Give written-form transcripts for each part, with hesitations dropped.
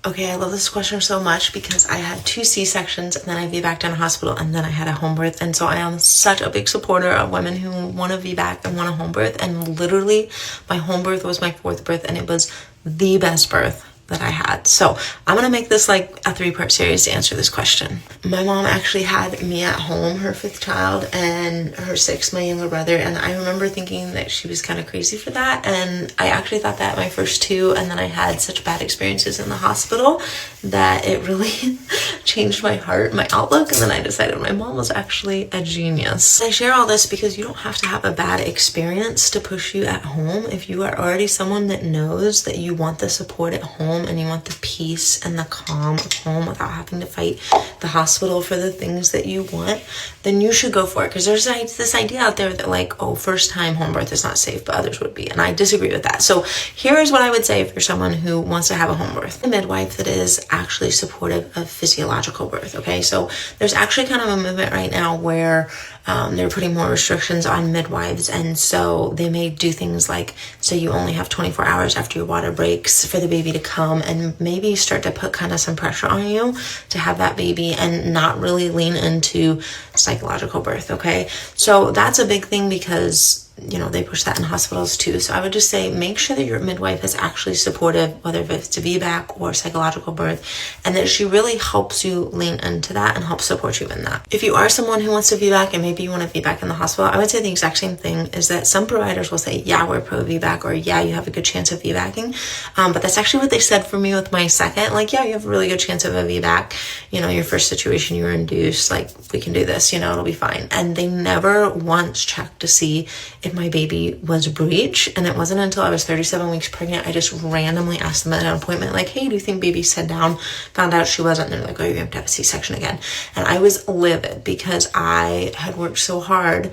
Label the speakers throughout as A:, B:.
A: Okay, I love this question so much because I had 2 C-sections and then I VBAC'd in a hospital and then I had a home birth. And so I am such a big supporter of women who want to VBAC and want a home birth. And literally my home birth was my 4th birth and it was the best birth that I had. So I'm gonna make this like a 3-part series to answer this question. My mom actually had me at home, her 5th child, and her 6th, my younger brother, and I remember thinking that she was kind of crazy for that, and I actually thought that my first 2, and then I had such bad experiences in the hospital that it really changed my heart, my outlook, and then I decided my mom was actually a genius. I share all this because you don't have to have a bad experience to push you at home. If you are already someone that knows that you want the support at home and you want the peace and the calm of home without having to fight the hospital for the things that you want, then you should go for it. Because there's this idea out there that like, oh, first time home birth is not safe, but others would be. And I disagree with that. So here is what I would say if you're someone who wants to have a home birth. A midwife that is actually supportive of physiological birth, okay? So there's actually kind of a movement right now where they're putting more restrictions on midwives, and so they may do things like, so you only have 24 hours after your water breaks for the baby to come, and maybe start to put kind of some pressure on you to have that baby and not really lean into psychological birth, okay? So that's a big thing because you know, they push that in hospitals too. So I would just say, make sure that your midwife is actually supportive, whether it's a VBAC or psychological birth, and that she really helps you lean into that and help support you in that. If you are someone who wants to VBAC and maybe you want to VBAC in the hospital, I would say the exact same thing, is that some providers will say, yeah, we're pro VBAC, or yeah, you have a good chance of VBACing. But that's actually what they said for me with my 2nd. Like, yeah, you have a really good chance of a VBAC. You know, your first situation, you were induced, like, we can do this, you know, it'll be fine. And they never once checked to see if my baby was breech. And it wasn't until I was 37 weeks pregnant, I just randomly asked them at an appointment, like, hey, do you think baby's head down? Found out she wasn't. And they're like, oh, you're going to have a C-section again. And I was livid because I had worked so hard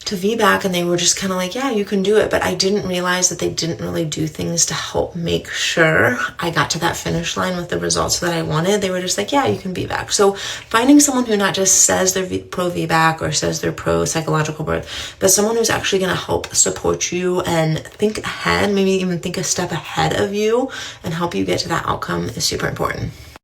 A: to VBAC, and they were just kind of like, yeah, you can do it. But I didn't realize that they didn't really do things to help make sure I got to that finish line with the results that I wanted. They were just like, yeah, you can VBAC. So finding someone who not just says they're pro VBAC or says they're pro psychological birth, but someone who's actually going to help support you and think ahead, maybe even think a step ahead of you and help you get to that outcome is super important.